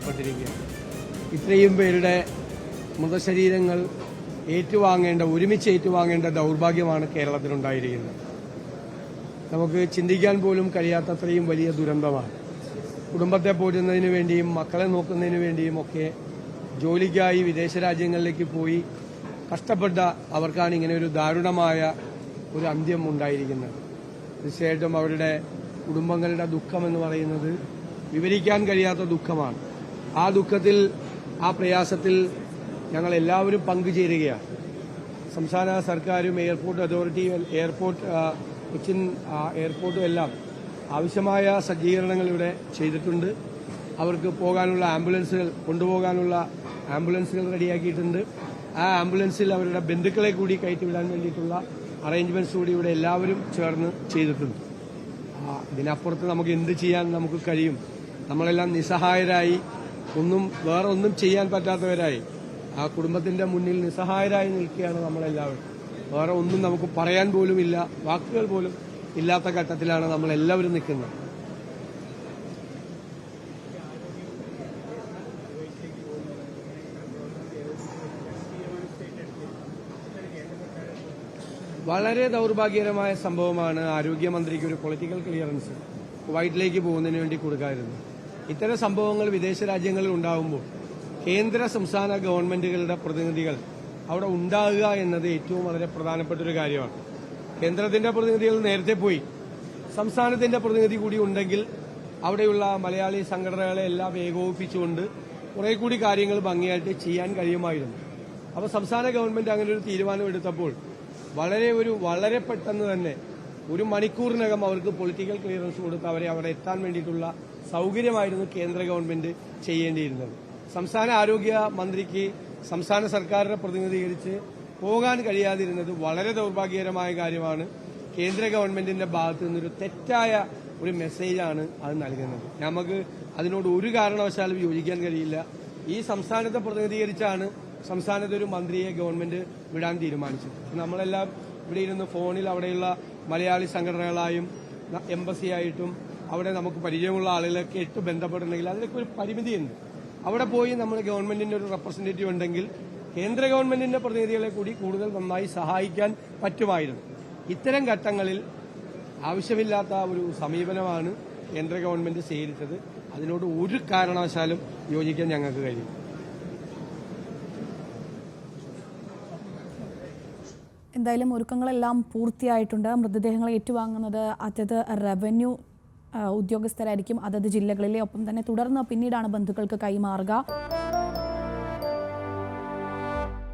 മരണപ്പെട്ടിരിക്കുകയാണ്. ഇത്രയും പേരുടെ മൃതശരീരങ്ങൾ ഒരുമിച്ച് ഏറ്റുവാങ്ങേണ്ട ദൗർഭാഗ്യമാണ് കേരളത്തിലുണ്ടായിരിക്കുന്നത്. നമുക്ക് ചിന്തിക്കാൻ പോലും കഴിയാത്തത്രയും വലിയ ദുരന്തമാണ്. കുടുംബത്തെ പോറ്റുന്നതിന് വേണ്ടിയും മക്കളെ നോക്കുന്നതിന് വേണ്ടിയും ഒക്കെ ജോലിക്കായി വിദേശ രാജ്യങ്ങളിലേക്ക് പോയി കഷ്ടപ്പെട്ട അവർക്കാണ് ഇങ്ങനെ ഒരു ദാരുണമായ ഒരു അന്ത്യം ഉണ്ടായിരിക്കുന്നത്. തീർച്ചയായിട്ടും അവരുടെ കുടുംബങ്ങളുടെ ദുഃഖമെന്ന് പറയുന്നത് വിവരിക്കാൻ കഴിയാത്ത ദുഃഖമാണ്. ആ ദുഃഖത്തിൽ, ആ പ്രയാസത്തിൽ ഞങ്ങൾ എല്ലാവരും പങ്കുചേരുകയാണ്. സംസ്ഥാന സർക്കാരും എയർപോർട്ട് അതോറിറ്റിയും കൊച്ചിൻ എയർപോർട്ടും എല്ലാം ആവശ്യമായ സജ്ജീകരണങ്ങൾ ഇവിടെ ചെയ്തിട്ടുണ്ട്. അവർക്ക് പോകാനുള്ള കൊണ്ടുപോകാനുള്ള ആംബുലൻസുകൾ റെഡിയാക്കിയിട്ടുണ്ട്. ആ ആംബുലൻസിൽ അവരുടെ ബന്ധുക്കളെ കൂടി കയറ്റിവിടാൻ വേണ്ടിയിട്ടുള്ള അറേഞ്ച്മെന്റ്സ് കൂടി ഇവിടെ എല്ലാവരും ചേർന്ന് ചെയ്തിട്ടുണ്ട്. ഇതിനപ്പുറത്ത് നമുക്ക് എന്ത് ചെയ്യാൻ നമുക്ക് കഴിയും? നമ്മളെല്ലാം നിസ്സഹായരായി, വേറെ ഒന്നും ചെയ്യാൻ പറ്റാത്തവരായി ആ കുടുംബത്തിന്റെ മുന്നിൽ നിസ്സഹായരായി നിൽക്കുകയാണ് നമ്മളെല്ലാവരും. വേറെ ഒന്നും നമുക്ക് പറയാൻ പോലും ഇല്ല, വാക്കുകൾ പോലും ഇല്ലാത്ത ഘട്ടത്തിലാണ് നമ്മളെല്ലാവരും നിൽക്കുന്നത്. വളരെ ദൗർഭാഗ്യകരമായ സംഭവമാണ്. ആരോഗ്യമന്ത്രിക്ക് ഒരു പൊളിറ്റിക്കൽ ക്ലിയറൻസ് കുവൈറ്റിലേക്ക് പോകുന്നതിന് വേണ്ടി കൊടുക്കാതിരുന്നത്. ഇത്തരം സംഭവങ്ങൾ വിദേശ രാജ്യങ്ങളിൽ ഉണ്ടാകുമ്പോൾ കേന്ദ്ര സംസ്ഥാന ഗവൺമെന്റുകളുടെ പ്രതിനിധികൾ അവിടെ ഉണ്ടാകുക എന്നത് ഏറ്റവും വളരെ പ്രധാനപ്പെട്ട ഒരു കാര്യമാണ്. കേന്ദ്രത്തിന്റെ പ്രതിനിധികൾ നേരത്തെ പോയി, സംസ്ഥാനത്തിന്റെ പ്രതിനിധി കൂടി ഉണ്ടെങ്കിൽ അവിടെയുള്ള മലയാളി സംഘടനകളെ എല്ലാം ഏകോപിപ്പിച്ചുകൊണ്ട് കുറെ കൂടി കാര്യങ്ങൾ ഭംഗിയായിട്ട് ചെയ്യാൻ കഴിയുമായിരുന്നു. അപ്പോൾ സംസ്ഥാന ഗവൺമെന്റ് അങ്ങനെ ഒരു തീരുമാനം എടുത്തപ്പോൾ വളരെ പെട്ടെന്ന് തന്നെ 1 മണിക്കൂറിനകം അവർക്ക് പൊളിറ്റിക്കൽ ക്ലിയറൻസ് കൊടുത്ത് അവരെ അവിടെ എത്താൻ വേണ്ടിയിട്ടുള്ള സൌകര്യമായിരുന്നു കേന്ദ്ര ഗവൺമെന്റ് ചെയ്യേണ്ടിയിരുന്നത്. സംസ്ഥാന ആരോഗ്യ മന്ത്രിക്ക് സംസ്ഥാന സർക്കാരിനെ പ്രതിനിധീകരിച്ച് പോകാൻ കഴിയാതിരുന്നത് വളരെ ദൗർഭാഗ്യകരമായ കാര്യമാണ്. കേന്ദ്ര ഗവൺമെന്റിന്റെ ഭാഗത്തു നിന്നൊരു തെറ്റായ ഒരു മെസ്സേജാണ് അത് നൽകുന്നത്. നമുക്ക് അതിനോട് ഒരു കാരണവശാലും യോജിക്കാൻ കഴിയില്ല. ഈ സംസ്ഥാനത്തെ പ്രതിനിധീകരിച്ചാണ് സംസ്ഥാനത്തെ ഒരു മന്ത്രിയെ ഗവൺമെന്റ് വിടാൻ തീരുമാനിച്ചത്. നമ്മളെല്ലാം ഇവിടെ ഇരുന്ന് ഫോണിൽ അവിടെയുള്ള മലയാളി സംഘടനകളായും എംബസിയായിട്ടും അവിടെ നമുക്ക് പരിചയമുള്ള ആളുകളൊക്കെ ഇട്ട് ബന്ധപ്പെടണമെങ്കിൽ അതിലൊക്കെ ഒരു പരിമിതിയുണ്ട്. അവിടെ പോയി നമ്മൾ ഗവൺമെന്റിന്റെ ഒരു റെപ്രസെന്റേറ്റീവ് ഉണ്ടെങ്കിൽ കേന്ദ്ര ഗവൺമെന്റിന്റെ പ്രതിനിധികളെ കൂടി കൂടുതൽ നന്നായി സഹായിക്കാൻ പറ്റുമായിരുന്നു. ഇത്തരം ഘട്ടങ്ങളിൽ ആവശ്യമില്ലാത്ത ഒരു സമീപനമാണ് കേന്ദ്ര ഗവൺമെന്റ് സ്വീകരിച്ചത്. അതിനോട് ഒരു കാരണവശാലും യോജിക്കാൻ ഞങ്ങൾക്ക് കഴിയും. എന്തായാലും ഒരുക്കങ്ങളെല്ലാം പൂർത്തിയായിട്ടുണ്ട്. മൃതദേഹങ്ങൾ ഏറ്റുവാങ്ങുന്നത് അതത് റവന്യൂ ഉദ്യോഗസ്ഥരായിരിക്കും അതത് ജില്ലകളിലെ. ഒപ്പം തന്നെ തുടർന്ന് പിന്നീടാണ് ബന്ധുക്കൾക്ക് കൈമാറുക.